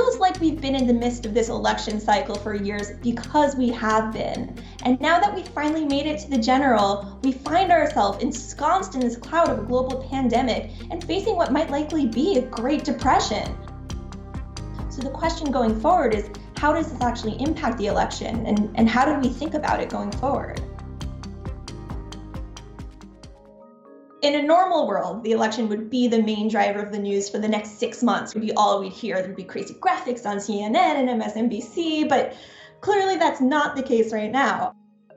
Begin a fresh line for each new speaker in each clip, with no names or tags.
feels like we've been in the midst of this election cycle for years because we have been. And now that we finally made it to the general, we find ourselves ensconced in this cloud of a global pandemic and facing what might likely be a Great Depression. So the question going forward is, how does this actually impact the election, and how do we think about it going forward? In a normal world, the election would be the main driver of the news for the next 6 months. It would be all we'd hear. There'd be crazy graphics on CNN and MSNBC, but clearly that's not the case right now.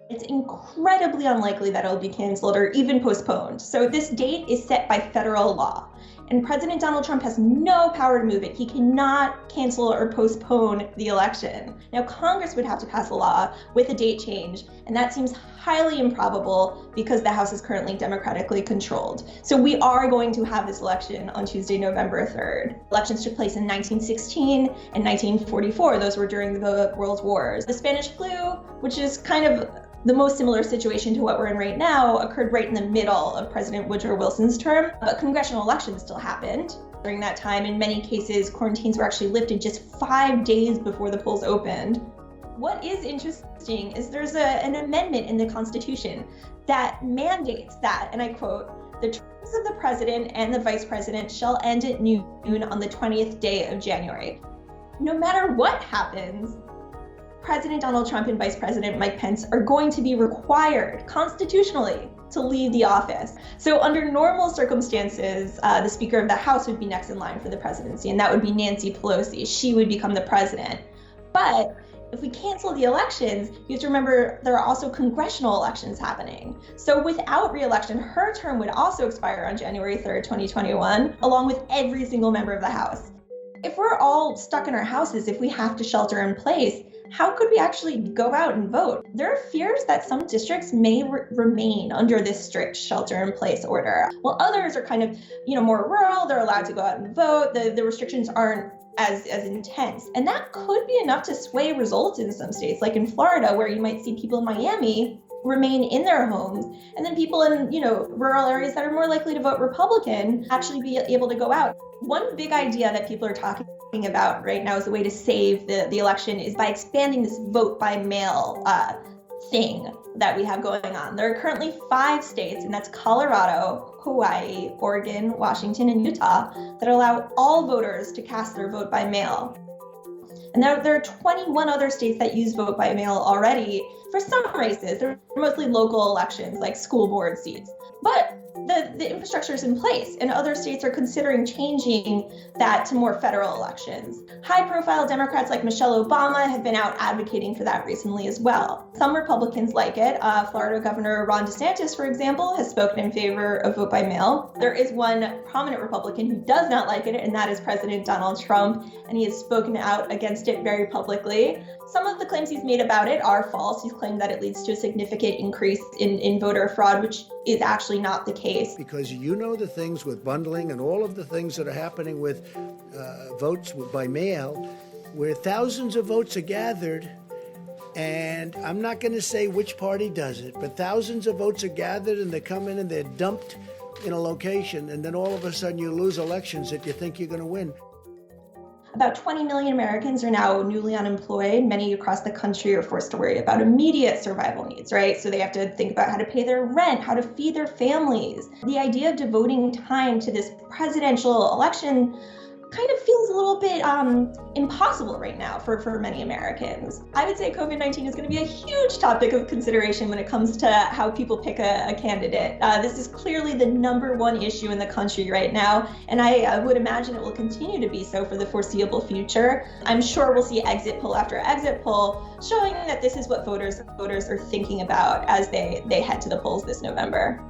It's incredibly unlikely that it'll be canceled or even postponed. So this date is set by federal law, and President Donald Trump has no power to move it. He cannot cancel or postpone the election. Now, Congress would have to pass a law with a date change, and that seems highly improbable because the House is currently democratically controlled. So we are going to have this election on Tuesday, November 3rd. Elections took place in 1916 and 1944. Those were during the World Wars. The Spanish flu, which is kind of the most similar situation to what we're in right now, occurred right in the middle of President Woodrow Wilson's term, but congressional elections still happened. During that time, in many cases, quarantines were actually lifted just 5 days before the polls opened. What is interesting is there's an amendment in the Constitution that mandates that, and I quote, "The terms of the president and the vice president shall end at noon on the 20th day of January." No matter what happens, President Donald Trump and Vice President Mike Pence are going to be required constitutionally to leave the office. So under normal circumstances, the Speaker of the House would be next in line for the presidency, and that would be Nancy Pelosi. She would become the president. But if we cancel the elections, you have to remember there are also congressional elections happening. So without re-election, her term would also expire on January 3rd, 2021, along with every single member of the House. If we're all stuck in our houses, if we have to shelter in place, how could we actually go out and vote? There are fears that some districts may remain under this strict shelter-in-place order, while others are kind of, more rural. They're allowed to go out and vote. The restrictions aren't as intense, and that could be enough to sway results in some states, like in Florida, where you might see people in Miami remain in their homes, and then people in rural areas that are more likely to vote Republican actually be able to go out. One big idea that people are talking about right now as a way to save the election is by expanding this vote by mail thing that we have going on. There are currently 5 states, and that's Colorado, Hawaii, Oregon, Washington, and Utah, that allow all voters to cast their vote by mail. And there are 21 other states that use vote by mail already for some races. They're mostly local elections, like school board seats. But the infrastructure is in place, and other states are considering changing that to more federal elections. High-profile Democrats like Michelle Obama have been out advocating for that recently as well. Some Republicans like it. Florida Governor Ron DeSantis, for example, has spoken in favor of vote by mail. There is one prominent Republican who does not like it, and that is President Donald Trump, and he has spoken out against it very publicly. Some of the claims he's made about it are false. He's claimed that it leads to a significant increase in voter fraud, which is actually not the case.
Because the things with bundling and all of the things that are happening with votes by mail, where thousands of votes are gathered, and I'm not going to say which party does it, but thousands of votes are gathered and they come in and they're dumped in a location, and then all of a sudden you lose elections that you think you're going to win.
About 20 million Americans are now newly unemployed. Many across the country are forced to worry about immediate survival needs, right? So they have to think about how to pay their rent, how to feed their families. The idea of devoting time to this presidential election kind of feels a little bit impossible right now for many Americans. I would say COVID-19 is going to be a huge topic of consideration when it comes to how people pick a candidate. This is clearly the #1 issue in the country right now, and I would imagine it will continue to be so for the foreseeable future. I'm sure we'll see exit poll after exit poll showing that this is what voters are thinking about as they head to the polls this November.